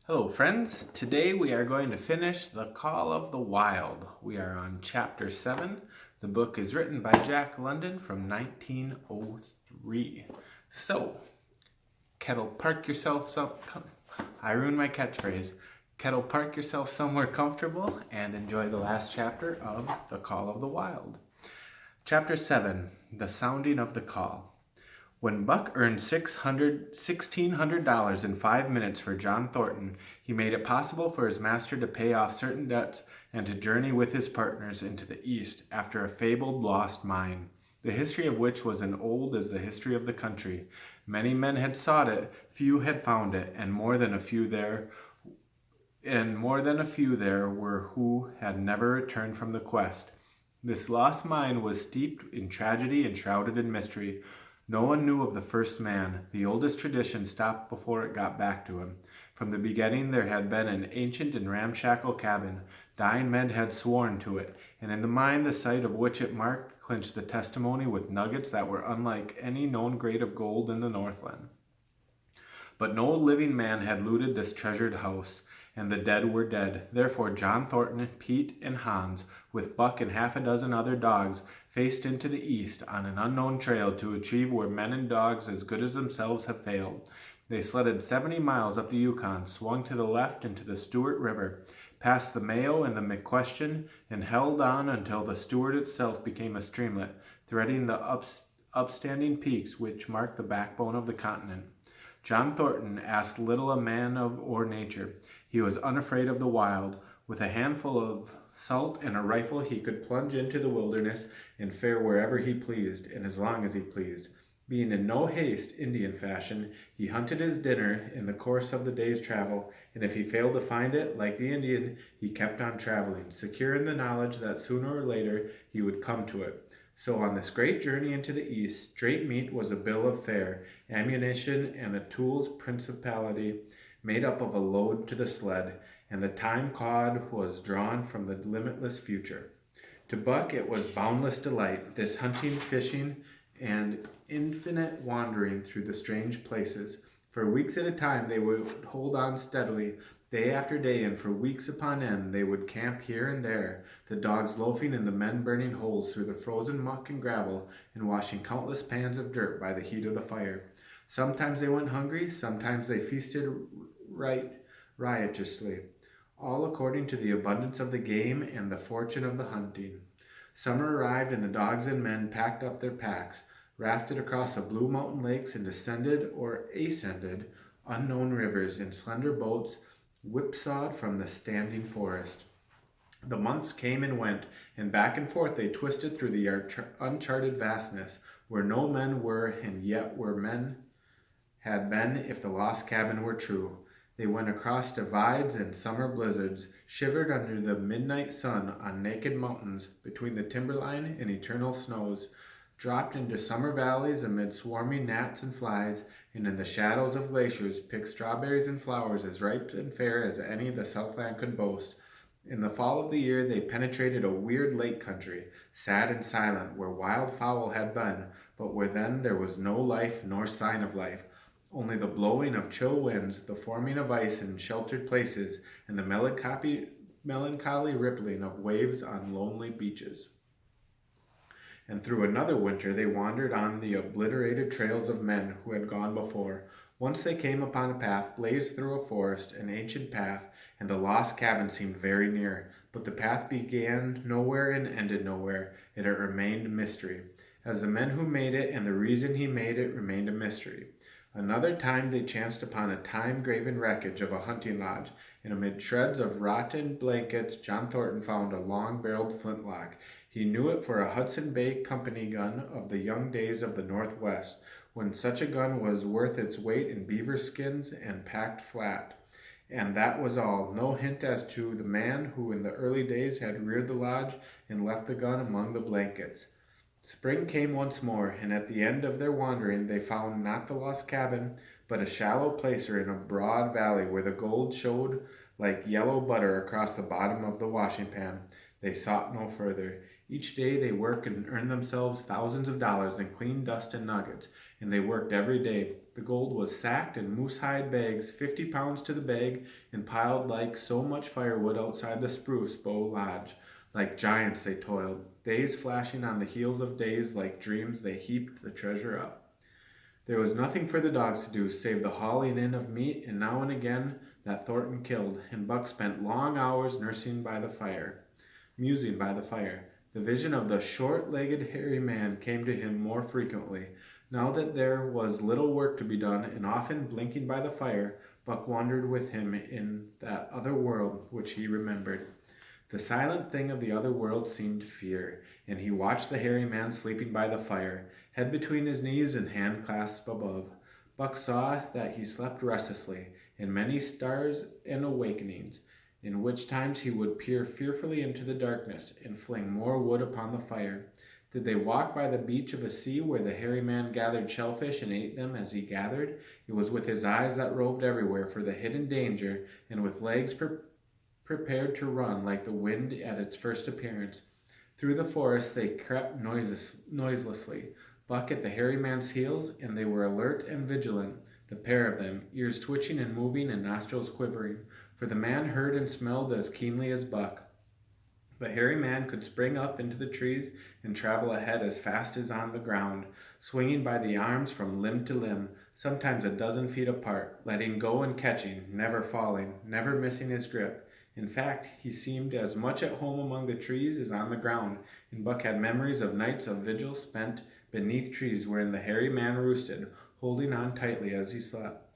Hello, friends. Today we are going to finish The Call of the Wild. We are on Chapter 7. The book is written by Jack London from 1903. So, Kettle, park yourself I ruined my catchphrase. Kettle, park yourself somewhere comfortable and enjoy the last chapter of The Call of the Wild. Chapter 7. The Sounding of the Call. When Buck earned $1,600 in 5 minutes for John Thornton, he made it possible for his master to pay off certain debts and to journey with his partners into the East after a fabled lost mine, the history of which was as old as the history of the country. Many men had sought it, few had found it, and more than a few there were who had never returned from the quest. This lost mine was steeped in tragedy and shrouded in mystery. No one knew of the first man. The oldest tradition stopped before it got back to him. From the beginning there had been an ancient and ramshackle cabin. Dying men had sworn to it, and in the mine the site of which it marked clinched the testimony with nuggets that were unlike any known grade of gold in the Northland. But no living man had looted this treasured house, and the dead were dead. Therefore John Thornton, Pete, and Hans, with Buck and half a dozen other dogs, faced into the east on an unknown trail to achieve where men and dogs as good as themselves have failed. They sledded 70 miles up the Yukon, swung to the left into the Stewart River, passed the Mayo and the McQuestion, and held on until the Stewart itself became a streamlet, threading the upstanding peaks which mark the backbone of the continent. John Thornton asked little a man of or nature. He was unafraid of the wild. With a handful of salt and a rifle he could plunge into the wilderness and fare wherever he pleased, and as long as he pleased. Being in no haste, Indian fashion, he hunted his dinner in the course of the day's travel, and if he failed to find it, like the Indian, he kept on traveling, secure in the knowledge that sooner or later he would come to it. So on this great journey into the East, straight meat was a bill of fare, ammunition and a tool's principality made up of a load to the sled, and the time cod was drawn from the limitless future. To Buck it was boundless delight, this hunting, fishing, and infinite wandering through the strange places. For weeks at a time they would hold on steadily, day after day, and for weeks upon end they would camp here and there, the dogs loafing and the men burning holes through the frozen muck and gravel and washing countless pans of dirt by the heat of the fire. Sometimes they went hungry, sometimes they feasted riotously, all according to the abundance of the game and the fortune of the hunting. Summer arrived and the dogs and men packed up their packs, rafted across the blue mountain lakes, and descended or ascended unknown rivers in slender boats whipsawed from the standing forest. The months came and went, and back and forth they twisted through the uncharted vastness, where no men were, and yet where men had been if the lost cabin were true. They went across divides and summer blizzards, shivered under the midnight sun on naked mountains between the timberline and eternal snows, dropped into summer valleys amid swarming gnats and flies, and in the shadows of glaciers picked strawberries and flowers as ripe and fair as any the Southland could boast. In the fall of the year they penetrated a weird lake country, sad and silent, where wild fowl had been, but where then there was no life nor sign of life, only the blowing of chill winds, the forming of ice in sheltered places, and the melancholy rippling of waves on lonely beaches. And through another winter they wandered on the obliterated trails of men who had gone before. Once they came upon a path blazed through a forest, an ancient path, and the lost cabin seemed very near. But the path began nowhere and ended nowhere, and it remained a mystery, as the men who made it and the reason he made it remained a mystery. Another time they chanced upon a time-graven wreckage of a hunting lodge, and amid shreds of rotten blankets John Thornton found a long-barreled flintlock. He knew it for a Hudson Bay Company gun of the young days of the Northwest, when such a gun was worth its weight in beaver skins and packed flat. And that was all, no hint as to the man who in the early days had reared the lodge and left the gun among the blankets. Spring came once more, and at the end of their wandering they found not the lost cabin, but a shallow placer in a broad valley where the gold showed like yellow butter across the bottom of the washing pan. They sought no further. Each day they worked and earned themselves thousands of dollars in clean dust and nuggets, and they worked every day. The gold was sacked in moose-hide bags, 50 pounds to the bag, and piled like so much firewood outside the spruce bow lodge. Like giants they toiled, days flashing on the heels of days, like dreams they heaped the treasure up. There was nothing for the dogs to do save the hauling in of meat, and now and again that Thornton killed, and Buck spent long hours musing by the fire. The vision of the short-legged hairy man came to him more frequently. Now that there was little work to be done, and often blinking by the fire, Buck wandered with him in that other world which he remembered. The silent thing of the other world seemed fear, and he watched the hairy man sleeping by the fire, head between his knees and hand clasped above. Buck saw that he slept restlessly, in many stars and awakenings, in which times he would peer fearfully into the darkness and fling more wood upon the fire. Did they walk by the beach of a sea where the hairy man gathered shellfish and ate them as he gathered? It was with his eyes that roved everywhere for the hidden danger, and with legs prepared to run like the wind at its first appearance. Through the forest they crept noiselessly, Buck at the hairy man's heels, and they were alert and vigilant, the pair of them, ears twitching and moving and nostrils quivering, for the man heard and smelled as keenly as Buck. The hairy man could spring up into the trees and travel ahead as fast as on the ground, swinging by the arms from limb to limb, sometimes a dozen feet apart, letting go and catching, never falling, never missing his grip. In fact, he seemed as much at home among the trees as on the ground, and Buck had memories of nights of vigil spent beneath trees wherein the hairy man roosted, holding on tightly as he slept.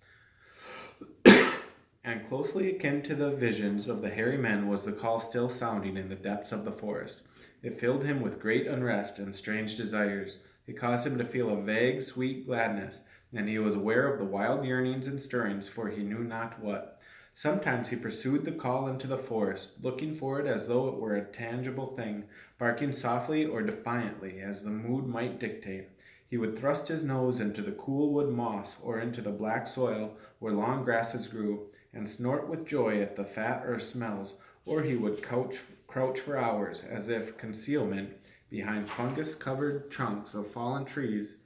And closely akin to the visions of the hairy men was the call still sounding in the depths of the forest. It filled him with great unrest and strange desires. It caused him to feel a vague, sweet gladness, and he was aware of the wild yearnings and stirrings for he knew not what. Sometimes he pursued the call into the forest, looking for it as though it were a tangible thing, barking softly or defiantly as the mood might dictate. He would thrust his nose into the cool wood moss or into the black soil where long grasses grew, and snort with joy at the fat earth smells, or he would crouch for hours, as if concealment behind fungus-covered trunks of fallen trees,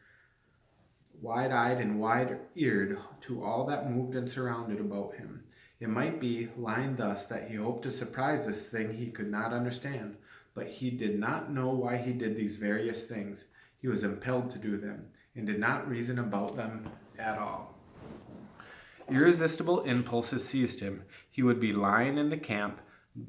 wide-eyed and wide-eared to all that moved and surrounded about him. It might be, lying thus, that he hoped to surprise this thing he could not understand, but he did not know why he did these various things. He was impelled to do them, and did not reason about them at all. Irresistible impulses seized him. He would be lying in the camp,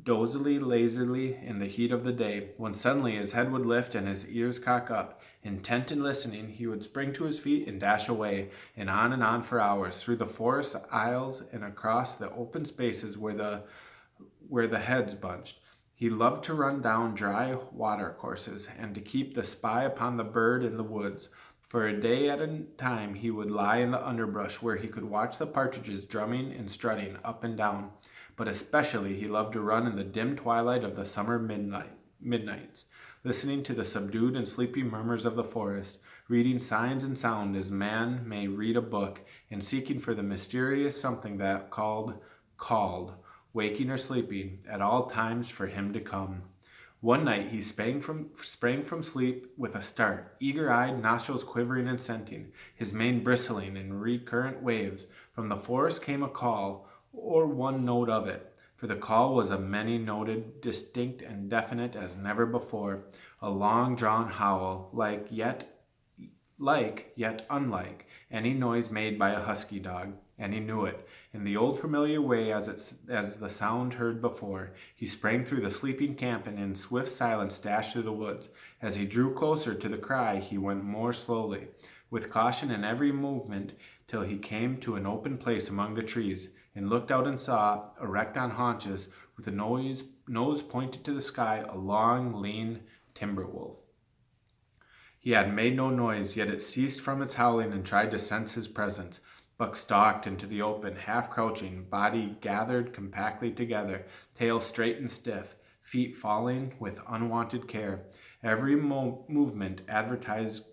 lazily in the heat of the day, when suddenly his head would lift and his ears cock up. Intent in listening, he would spring to his feet and dash away, and on for hours, through the forest aisles and across the open spaces where the heads bunched. He loved to run down dry water courses, and to keep the spy upon the bird in the woods. For a day at a time he would lie in the underbrush where he could watch the partridges drumming and strutting up and down. But especially he loved to run in the dim twilight of the summer midnights, listening to the subdued and sleepy murmurs of the forest, reading signs and sound as man may read a book, and seeking for the mysterious something that called, waking or sleeping, at all times for him to come. One night he sprang from sleep with a start, eager-eyed, nostrils quivering and scenting, his mane bristling in recurrent waves. From the forest came a call, or one note of it, for the call was a many-noted, distinct and definite as never before, a long-drawn howl, like yet unlike any noise made by a husky dog, and he knew it. In the old familiar way as the sound heard before, he sprang through the sleeping camp and in swift silence dashed through the woods. As he drew closer to the cry, he went more slowly, with caution in every movement, till he came to an open place among the trees, and looked out and saw, erect on haunches, with a nose pointed to the sky, a long, lean timber wolf. He had made no noise, yet it ceased from its howling and tried to sense his presence. Buck stalked into the open, half crouching, body gathered compactly together, tail straight and stiff, feet falling with unwonted care. Every movement advertised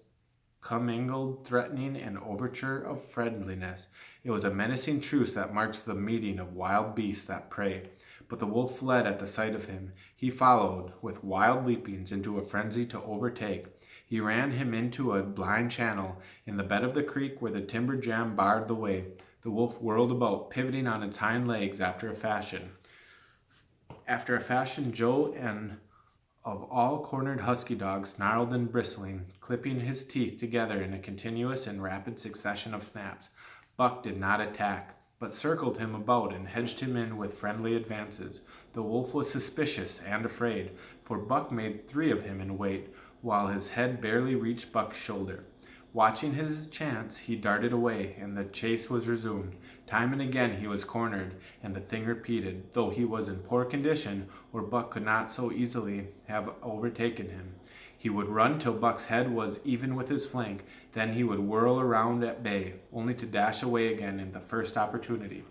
commingled threatening and overture of friendliness. It was a menacing truce that marks the meeting of wild beasts that prey. But the wolf fled at the sight of him. He followed, with wild leapings, into a frenzy to overtake. He ran him into a blind channel in the bed of the creek where the timber jam barred the way. The wolf whirled about, pivoting on its hind legs after a fashion. Joe and of all cornered husky dogs, snarled and bristling, clipping his teeth together in a continuous and rapid succession of snaps. Buck did not attack, but circled him about and hedged him in with friendly advances. The wolf was suspicious and afraid, for Buck made 3 of him in weight, while his head barely reached Buck's shoulder. Watching his chance, he darted away, and the chase was resumed. Time and again he was cornered, and the thing repeated, though he was in poor condition, or Buck could not so easily have overtaken him. He would run till Buck's head was even with his flank, then he would whirl around at bay, only to dash away again in the first opportunity.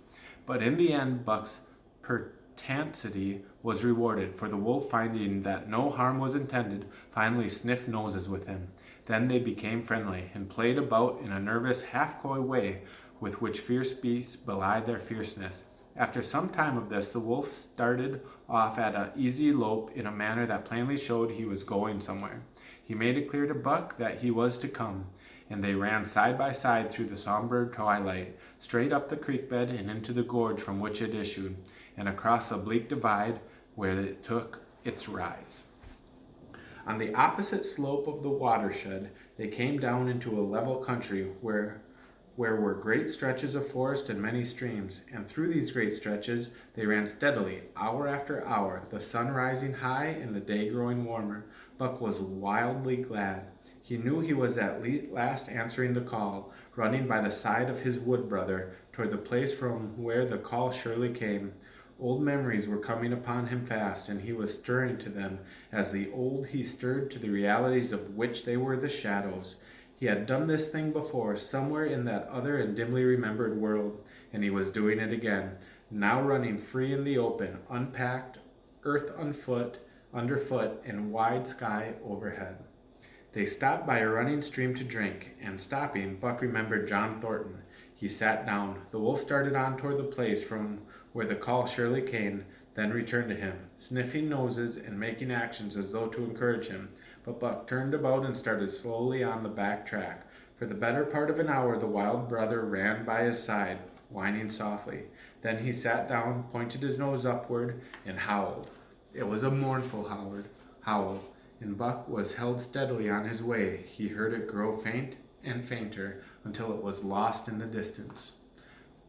But in the end, Buck's pertinacity was rewarded, for the wolf, finding that no harm was intended, finally sniffed noses with him. Then they became friendly, and played about in a nervous, half-coy way with which fierce beasts belie their fierceness. After some time of this, the wolf started off at an easy lope in a manner that plainly showed he was going somewhere. He made it clear to Buck that he was to come, and they ran side by side through the somber twilight, straight up the creek bed and into the gorge from which it issued, and across a bleak divide where it took its rise. On the opposite slope of the watershed, they came down into a level country where were great stretches of forest and many streams, and through these great stretches they ran steadily, hour after hour, the sun rising high and the day growing warmer. Buck was wildly glad. He knew he was at last answering the call, running by the side of his wood brother toward the place from where the call surely came. Old memories were coming upon him fast, and he was stirring to them as the old he stirred to the realities of which they were the shadows. He had done this thing before, somewhere in that other and dimly remembered world, and he was doing it again, now running free in the open, unpacked, earth underfoot, and wide sky overhead. They stopped by a running stream to drink, and stopping, Buck remembered John Thornton. He sat down. The wolf started on toward the place from where the call surely came, then returned to him, sniffing noses and making actions as though to encourage him. But Buck turned about and started slowly on the back track. For the better part of an hour the wild brother ran by his side, whining softly. Then he sat down, pointed his nose upward, and howled. It was a mournful howl, and Buck was held steadily on his way. He heard it grow faint and fainter until it was lost in the distance.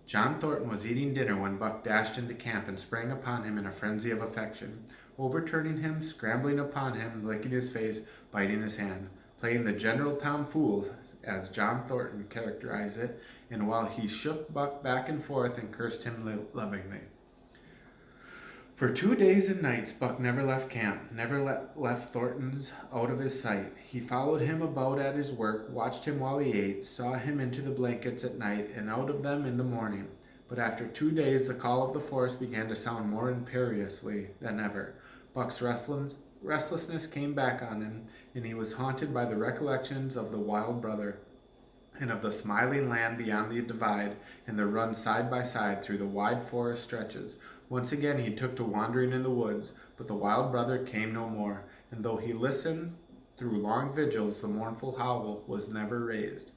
John Thornton was eating dinner when Buck dashed into camp and sprang upon him in a frenzy of affection, overturning him, scrambling upon him, licking his face, biting his hand, playing the general tomfool, as John Thornton characterized it, and while he shook Buck back and forth and cursed him lovingly. For 2 days and nights Buck never left camp, never left Thornton's out of his sight. He followed him about at his work, watched him while he ate, saw him into the blankets at night and out of them in the morning. But after 2 days the call of the forest began to sound more imperiously than ever. Buck's restlessness came back on him, and he was haunted by the recollections of the wild brother, and of the smiling land beyond the divide, and the run side by side through the wide forest stretches. Once again he took to wandering in the woods, but the wild brother came no more, and though he listened through long vigils, the mournful howl was never raised.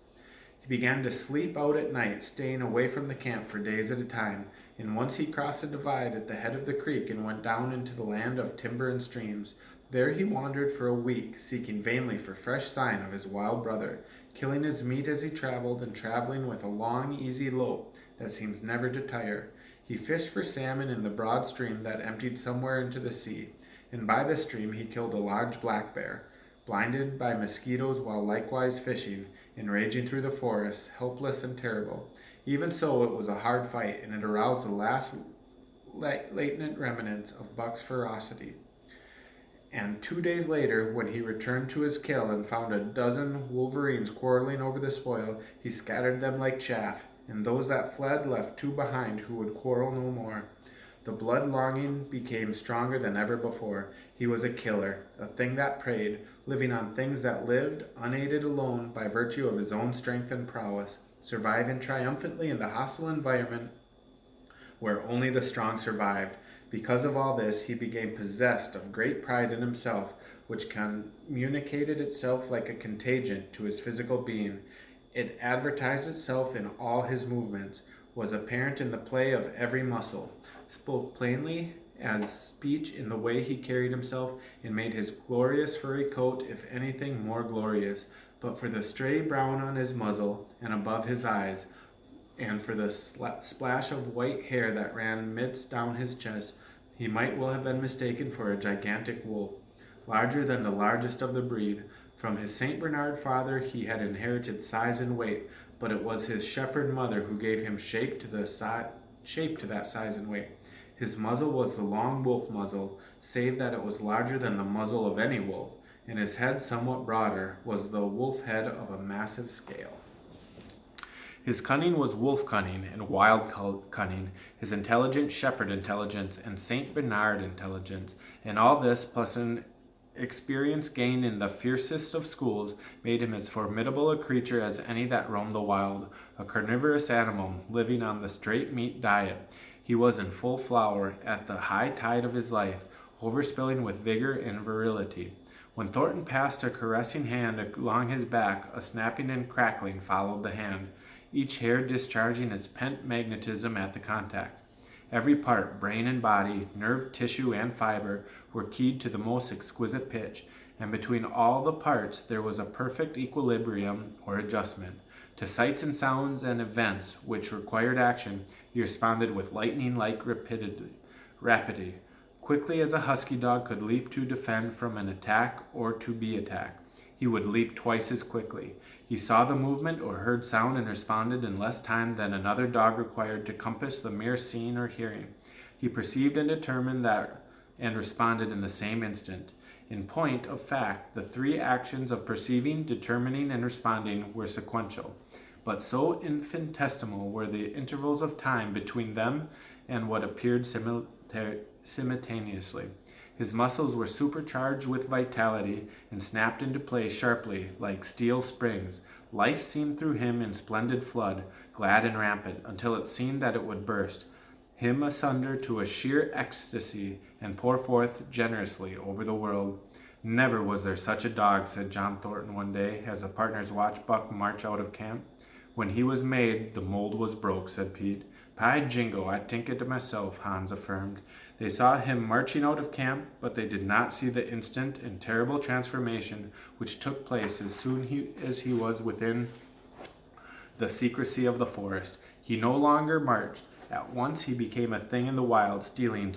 He began to sleep out at night, staying away from the camp for days at a time, and once he crossed the divide at the head of the creek and went down into the land of timber and streams. There he wandered for a week, seeking vainly for fresh sign of his wild brother, killing his meat as he traveled, and traveling with a long, easy lope that seems never to tire. He fished for salmon in the broad stream that emptied somewhere into the sea, and by the stream he killed a large black bear, blinded by mosquitoes while likewise fishing, and raging through the forest, helpless and terrible. Even so, it was a hard fight, and it aroused the last latent remnants of Buck's ferocity. And 2 days later, when he returned to his kill and found a dozen wolverines quarreling over the spoil, he scattered them like chaff, and those that fled left 2 behind who would quarrel no more. The blood longing became stronger than ever before. He was a killer, a thing that preyed, living on things that lived, unaided alone by virtue of his own strength and prowess, surviving triumphantly in the hostile environment where only the strong survived. Because of all this, he became possessed of great pride in himself, which communicated itself like a contagion to his physical being. It advertised itself in all his movements, was apparent in the play of every muscle, spoke plainly as speech in the way he carried himself, and made his glorious furry coat, if anything, more glorious. But for the stray brown on his muzzle and above his eyes, and for the splash of white hair that ran midst down his chest, he might well have been mistaken for a gigantic wolf, larger than the largest of the breed. From his St. Bernard father he had inherited size and weight, but it was his shepherd mother who gave him shape to that size and weight. His muzzle was the long wolf muzzle, save that it was larger than the muzzle of any wolf, and his head, somewhat broader, was the wolf head of a massive scale. His cunning was wolf cunning and wild cunning, his intelligence shepherd intelligence and St. Bernard intelligence, and all this, plus an experience gained in the fiercest of schools, made him as formidable a creature as any that roamed the wild, a carnivorous animal, living on the straight meat diet. He was in full flower, at the high tide of his life, overspilling with vigor and virility. When Thornton passed a caressing hand along his back, a snapping and crackling followed the hand, each hair discharging its pent magnetism at the contact. Every part, brain and body, nerve, tissue, and fiber, were keyed to the most exquisite pitch, and between all the parts there was a perfect equilibrium or adjustment. To sights and sounds and events which required action, he responded with lightning-like rapidity, quickly as a husky dog could leap to defend from an attack or to be attacked. He would leap twice as quickly. He saw the movement or heard sound and responded in less time than another dog required to compass the mere seeing or hearing. He perceived and determined that and responded in the same instant. In point of fact, the three actions of perceiving, determining, and responding were sequential, but so infinitesimal were the intervals of time between them and what appeared simultaneously. His muscles were supercharged with vitality and snapped into place sharply like steel springs. Life seemed through him in splendid flood, glad and rampant, until it seemed that it would burst him asunder to a sheer ecstasy and pour forth generously over the world. Never was there such a dog, said John Thornton one day, as the partners watched Buck march out of camp. When he was made, the mold was broke, said Pete. By jingo, I think it myself, Hans affirmed. They saw him marching out of camp, but they did not see the instant and terrible transformation which took place as soon as he was within the secrecy of the forest. He no longer marched. At once he became a thing in the wild, stealing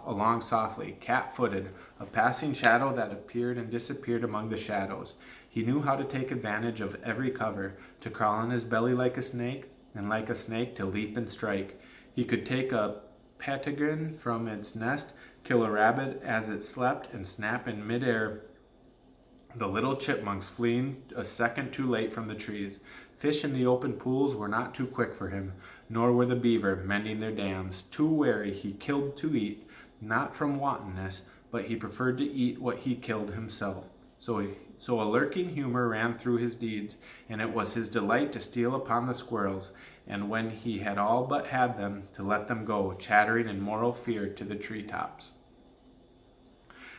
along softly, cat-footed, a passing shadow that appeared and disappeared among the shadows. He knew how to take advantage of every cover, to crawl on his belly like a snake, and like a snake to leap and strike. He could take a ptarmigan from its nest, kill a rabbit as it slept, and snap in midair the little chipmunks fleeing a second too late from the trees. Fish in the open pools were not too quick for him, nor were the beaver mending their dams. Too wary, he killed to eat, not from wantonness, but he preferred to eat what he killed himself. So a lurking humor ran through his deeds, and it was his delight to steal upon the squirrels, and when he had all but had them, to let them go, chattering in moral fear, to the treetops.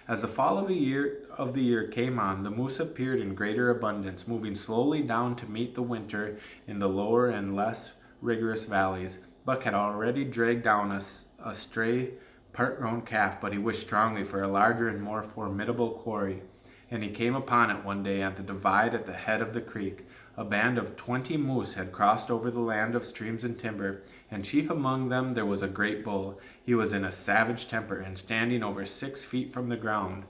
As the fall of the year came on, the moose appeared in greater abundance, moving slowly down to meet the winter in the lower and less rigorous valleys. Buck had already dragged down a stray, part-grown calf, but he wished strongly for a larger and more formidable quarry, and he came upon it one day at the divide at the head of the creek. A band of 20 moose had crossed over the land of streams and timber, and chief among them there was a great bull. He was in a savage temper, and standing over 6 feet from the ground,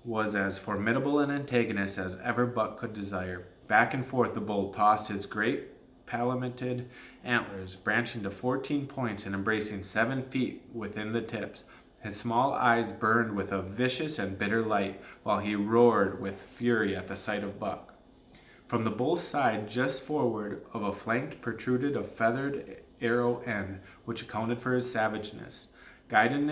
was as formidable an antagonist as ever Buck could desire. Back and forth the bull tossed his great palmated antlers, branching to 14 points and embracing 7 feet within the tips. His small eyes burned with a vicious and bitter light, while he roared with fury at the sight of Buck. From the bull's side, just forward of a flank, protruded a feathered arrow end, which accounted for his savageness. Guided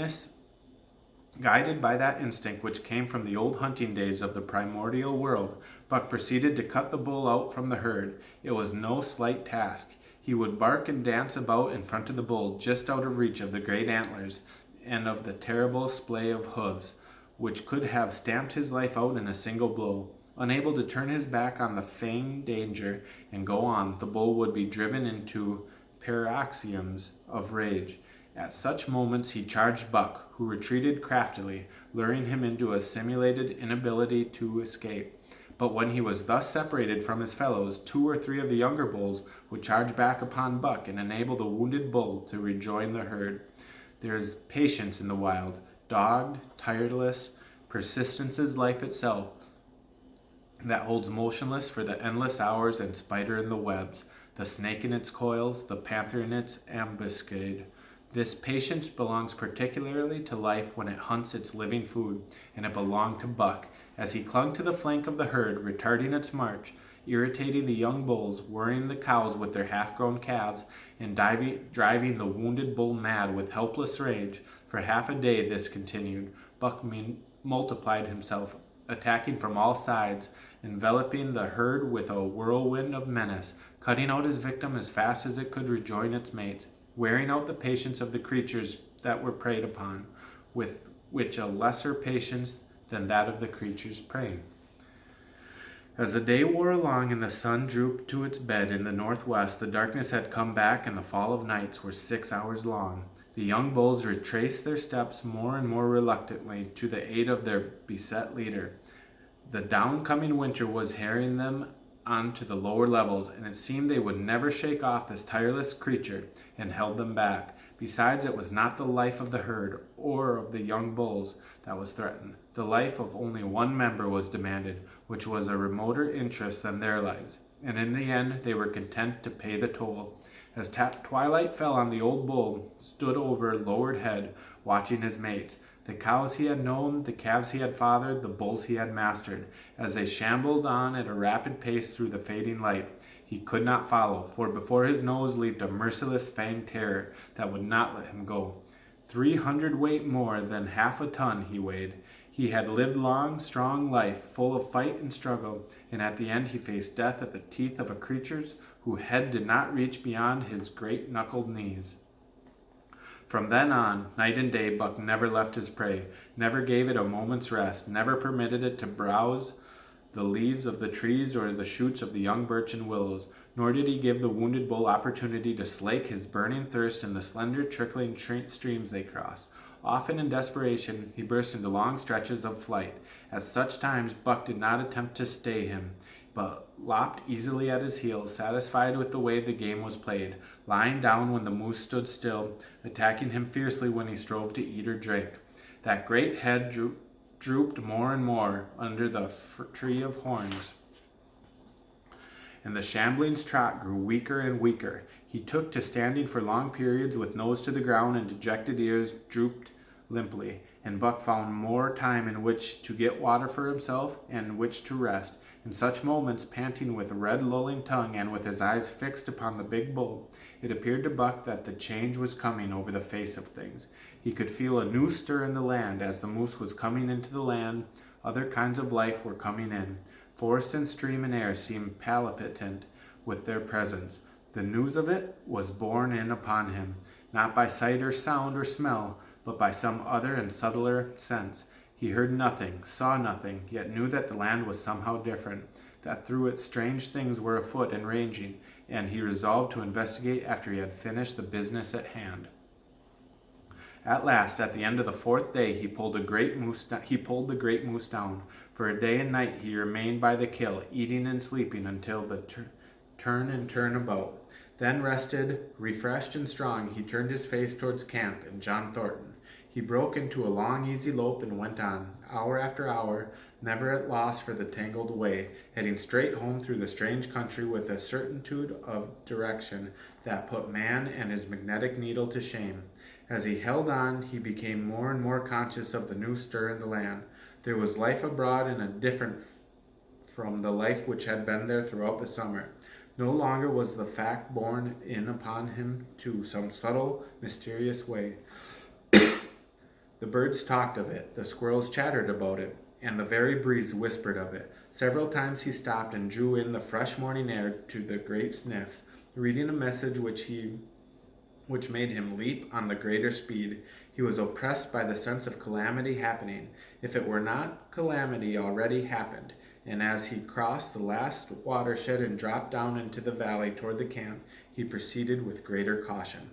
by that instinct which came from the old hunting days of the primordial world, Buck proceeded to cut the bull out from the herd. It was no slight task. He would bark and dance about in front of the bull, just out of reach of the great antlers and of the terrible splay of hoofs, which could have stamped his life out in a single blow. Unable to turn his back on the feigned danger and go on, the bull would be driven into paroxysms of rage. At such moments he charged Buck, who retreated craftily, luring him into a simulated inability to escape. But when he was thus separated from his fellows, 2 or 3 of the younger bulls would charge back upon Buck and enable the wounded bull to rejoin the herd. There is patience in the wild. Dogged, tireless, persistence is life itself, that holds motionless for the endless hours and spider in the webs, the snake in its coils, the panther in its ambuscade. This patience belongs particularly to life when it hunts its living food, and it belonged to Buck, as he clung to the flank of the herd, retarding its march, irritating the young bulls, worrying the cows with their half-grown calves, and driving the wounded bull mad with helpless rage. For half a day this continued. Buck multiplied himself, attacking from all sides, enveloping the herd with a whirlwind of menace, cutting out his victim as fast as it could rejoin its mates, wearing out the patience of the creatures that were preyed upon, with which a lesser patience than that of the creatures preying. As the day wore along and the sun drooped to its bed in the northwest, the darkness had come back and the fall of nights were 6 hours long. The young bulls retraced their steps more and more reluctantly to the aid of their beset leader. The downcoming winter was harrying them on to the lower levels, and it seemed they would never shake off this tireless creature, and held them back. Besides, it was not the life of the herd or of the young bulls that was threatened. The life of only one member was demanded, which was a remoter interest than their lives, and in the end they were content to pay the toll. As twilight fell on, the old bull stood over lowered head, watching his mates, the cows he had known, the calves he had fathered, the bulls he had mastered, as they shambled on at a rapid pace through the fading light. He could not follow, for before his nose leaped a merciless fanged terror that would not let him go. 300 weight more than half a ton he weighed. He had lived long, strong life, full of fight and struggle, and at the end he faced death at the teeth of a creature whose head did not reach beyond his great knuckled knees. From then on, night and day, Buck never left his prey, never gave it a moment's rest, never permitted it to browse the leaves of the trees or the shoots of the young birch and willows, nor did he give the wounded bull opportunity to slake his burning thirst in the slender trickling streams they crossed. Often in desperation, he burst into long stretches of flight. At such times, Buck did not attempt to stay him, but lopped easily at his heels, satisfied with the way the game was played, lying down when the moose stood still, attacking him fiercely when he strove to eat or drink. That great head drooped more and more under the tree of horns, and the shambling's trot grew weaker and weaker. He took to standing for long periods with nose to the ground and dejected ears drooped limply, and Buck found more time in which to get water for himself and in which to rest. In such moments, panting with red lolling tongue and with his eyes fixed upon the big bull, it appeared to Buck that the change was coming over the face of things. He could feel a new stir in the land. As the moose was coming into the land, other kinds of life were coming in. Forest and stream and air seemed palpitant with their presence. The news of it was borne in upon him, not by sight or sound or smell, but by some other and subtler sense. He heard nothing, saw nothing, yet knew that the land was somehow different, that through it strange things were afoot and ranging, and he resolved to investigate after he had finished the business at hand. At last, at the end of the 4th day, he pulled the great moose down. For a day and night he remained by the kill, eating and sleeping until the turn about. Then rested, refreshed and strong, he turned his face towards camp and John Thornton. He broke into a long, easy lope and went on, hour after hour, never at loss for the tangled way, heading straight home through the strange country with a certitude of direction that put man and his magnetic needle to shame. As he held on, he became more and more conscious of the new stir in the land. There was life abroad and a different from the life which had been there throughout the summer. No longer was the fact borne in upon him to some subtle, mysterious way. The birds talked of it, the squirrels chattered about it, and the very breeze whispered of it. Several times he stopped and drew in the fresh morning air to the great sniffs, reading a message which made him leap on the greater speed. He was oppressed by the sense of calamity happening, if it were not calamity already happened, and as he crossed the last watershed and dropped down into the valley toward the camp, he proceeded with greater caution.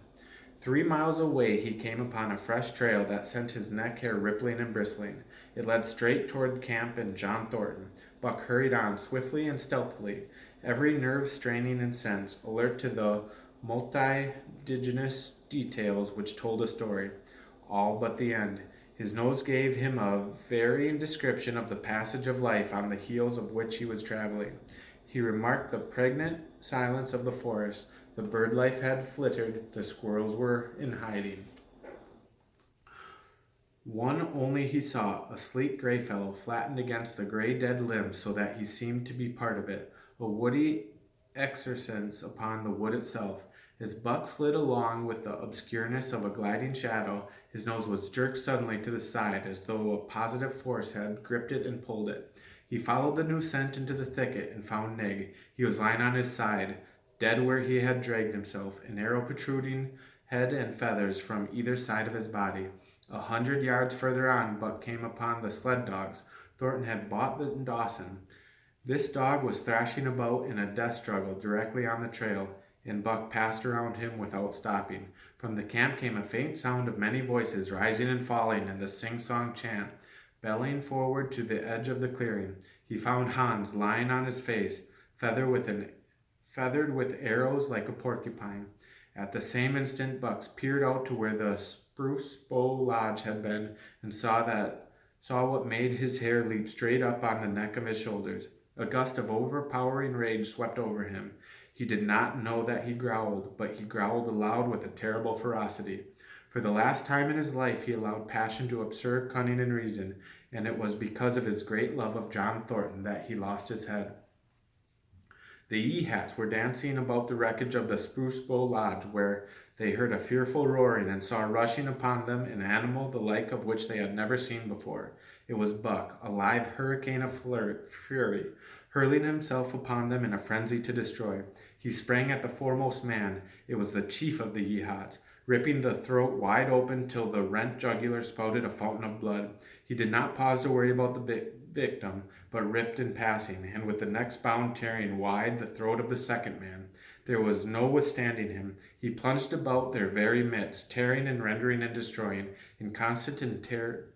3 miles away he came upon a fresh trail that sent his neck hair rippling and bristling. It led straight toward camp and John Thornton. Buck hurried on swiftly and stealthily, every nerve straining and sense alert to the multitudinous details which told a story, all but the end. His nose gave him a varying description of the passage of life on the heels of which he was traveling. He remarked the pregnant silence of the forest. The bird life had flitted, the squirrels were in hiding. One only he saw, a sleek gray fellow, flattened against the gray dead limbs so that he seemed to be part of it, a woody excrescence upon the wood itself. As Buck slid along with the obscureness of a gliding shadow, his nose was jerked suddenly to the side as though a positive force had gripped it and pulled it. He followed the new scent into the thicket and found Nig. He was lying on his side, dead where he had dragged himself, an arrow protruding head and feathers from either side of his body. 100 yards further on, Buck came upon the sled dogs. Thornton had bought the Dawson. This dog was thrashing about in a death struggle directly on the trail, and Buck passed around him without stopping. From the camp came a faint sound of many voices rising and falling in the sing-song chant. Bellying forward to the edge of the clearing, he found Hans lying on his face, feathered with arrows like a porcupine. At the same instant, Buck peered out to where the spruce bow lodge had been, and saw what made his hair leap straight up on the neck of his shoulders. A gust of overpowering rage swept over him. He did not know that he growled, but he growled aloud with a terrible ferocity. For the last time in his life he allowed passion to usurp cunning and reason, and it was because of his great love of John Thornton that he lost his head. The Yeehats were dancing about the wreckage of the Spruce Bow Lodge, where they heard a fearful roaring and saw rushing upon them an animal the like of which they had never seen before. It was Buck, a live hurricane of fury, hurling himself upon them in a frenzy to destroy. He sprang at the foremost man. It was the chief of the Yeehats, ripping the throat wide open till the rent jugular spouted a fountain of blood. He did not pause to worry about the victim, but ripped in passing, and with the next bound tearing wide the throat of the second man. There was no withstanding him. He plunged about their very midst, tearing and rending and destroying, in constant and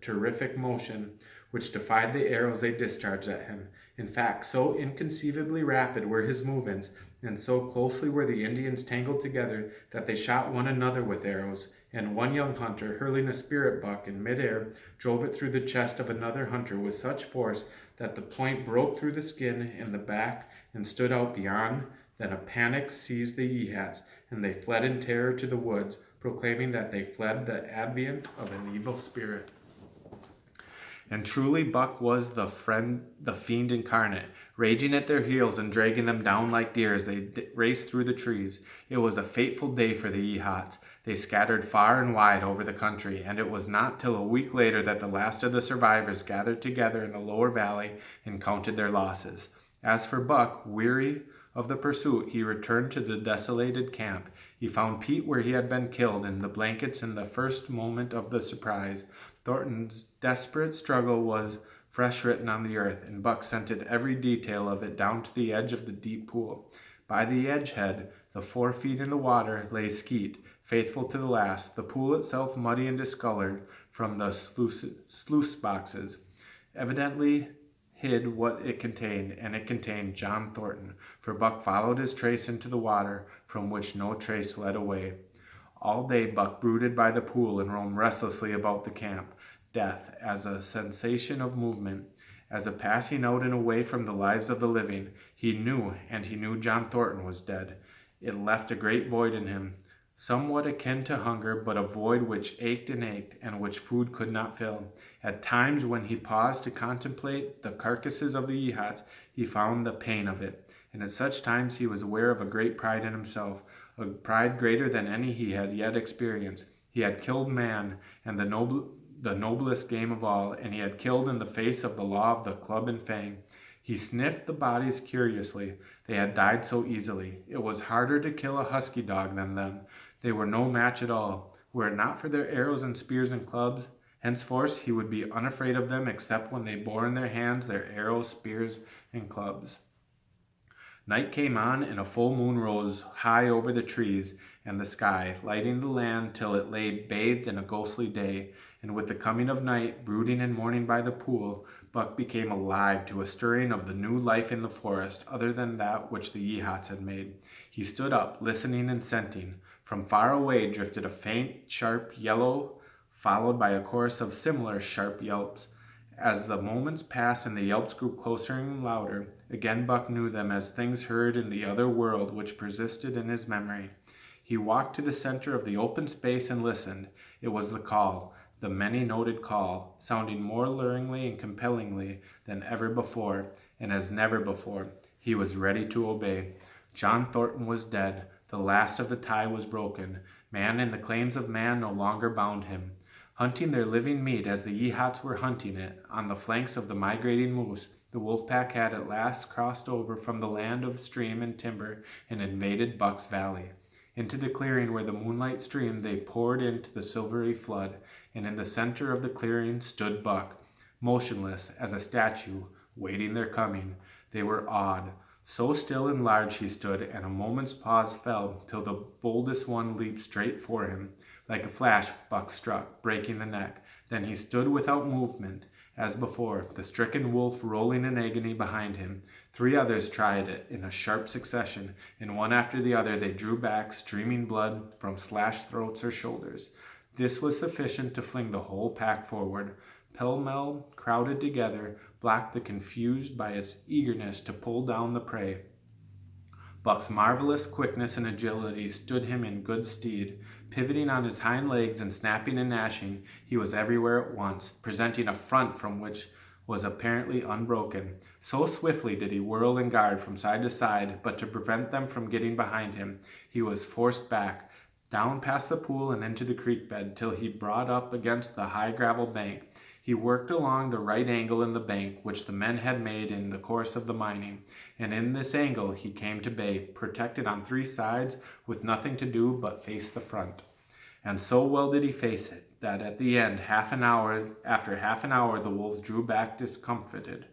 terrific motion, which defied the arrows they discharged at him. In fact, so inconceivably rapid were his movements, and so closely were the Indians tangled together, that they shot one another with arrows, and one young hunter, hurling a spirit buck in midair, drove it through the chest of another hunter with such force that the point broke through the skin and the back and stood out beyond. Then a panic seized the Yeehats, and they fled in terror to the woods, proclaiming that they fled the advent of an evil spirit. And truly Buck was the fiend incarnate, raging at their heels and dragging them down like deer as they raced through the trees. It was a fateful day for the Yeehats. They scattered far and wide over the country, and it was not till a week later that the last of the survivors gathered together in the lower valley and counted their losses. As for Buck, weary of the pursuit, he returned to the desolated camp. He found Pete where he had been killed, in the blankets in the first moment of the surprise. Thornton's desperate struggle was fresh written on the earth, and Buck scented every detail of it down to the edge of the deep pool. By the edge head, the 4 feet in the water, lay Skeet, faithful to the last, the pool itself muddy and discolored from the sluice boxes. Evidently hid what it contained, and it contained John Thornton, for Buck followed his trace into the water, from which no trace led away. All day Buck brooded by the pool and roamed restlessly about the camp. Death, as a sensation of movement, as a passing out and away from the lives of the living, he knew, and he knew John Thornton was dead. It left a great void in him, somewhat akin to hunger, but a void which ached, and which food could not fill. At times, when he paused to contemplate the carcasses of the Yeehats, he found the pain of it, and at such times he was aware of a great pride in himself, a pride greater than any he had yet experienced. He had killed man, and the noblest game of all, and he had killed in the face of the law of the club and fang. He sniffed the bodies curiously. They had died so easily. It was harder to kill a husky dog than them. They were no match at all. Were it not for their arrows and spears and clubs, henceforth he would be unafraid of them except when they bore in their hands their arrows, spears, and clubs. Night came on, and a full moon rose high over the trees and the sky, lighting the land till it lay bathed in a ghostly day. And with the coming of night, brooding and mourning by the pool, Buck became alive to a stirring of the new life in the forest, other than that which the Yeehats had made. He stood up, listening and scenting. From far away drifted a faint, sharp yellow, followed by a chorus of similar sharp yelps. As the moments passed and the yelps grew closer and louder, again Buck knew them as things heard in the other world which persisted in his memory. He walked to the center of the open space and listened. It was the call, the many-noted call, sounding more luringly and compellingly than ever before, and as never before, he was ready to obey. John Thornton was dead. The last of the tie was broken. Man and the claims of man no longer bound him. Hunting their living meat as the Yeehats were hunting it, on the flanks of the migrating moose, the wolf pack had at last crossed over from the land of stream and timber and invaded Buck's Valley. Into the clearing where the moonlight streamed they poured into the silvery flood, and in the center of the clearing stood Buck, motionless as a statue, waiting their coming. They were awed. So still and large he stood, and a moment's pause fell till the boldest one leaped straight for him. Like a flash Buck struck, breaking the neck. Then he stood without movement, as before, the stricken wolf rolling in agony behind him. 3 others tried it in a sharp succession, and one after the other they drew back, streaming blood from slashed throats or shoulders. This was sufficient to fling the whole pack forward. Pell-mell, crowded together, Black the confused by its eagerness to pull down the prey. Buck's marvelous quickness and agility stood him in good stead. Pivoting on his hind legs and snapping and gnashing, he was everywhere at once, presenting a front from which was apparently unbroken. So swiftly did he whirl and guard from side to side, but to prevent them from getting behind him, he was forced back, down past the pool and into the creek bed, till he brought up against the high gravel bank. He worked along the right angle in the bank, which the men had made in the course of the mining, and in this angle he came to bay, protected on 3 sides, with nothing to do but face the front. And so well did he face it, that at the end, after half an hour, the wolves drew back discomfited.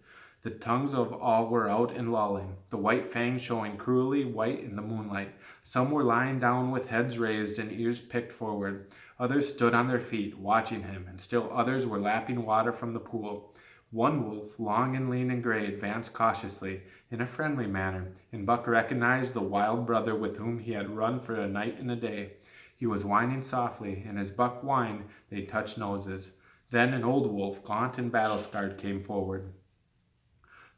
The tongues of all were out and lolling, the white fangs showing cruelly white in the moonlight. Some were lying down with heads raised and ears picked forward. Others stood on their feet, watching him, and still others were lapping water from the pool. One wolf, long and lean and gray, advanced cautiously, in a friendly manner, and Buck recognized the wild brother with whom he had run for a night and a day. He was whining softly, and as Buck whined, they touched noses. Then an old wolf, gaunt and battle-scarred, came forward.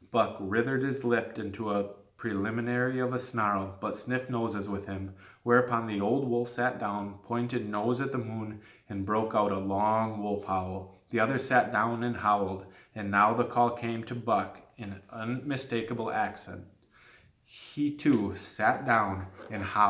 Buck writhed his lip into a preliminary of a snarl, but sniffed noses with him, whereupon the old wolf sat down, pointed nose at the moon, and broke out a long wolf howl. The other sat down and howled, and now the call came to Buck in unmistakable accent. He too sat down and howled.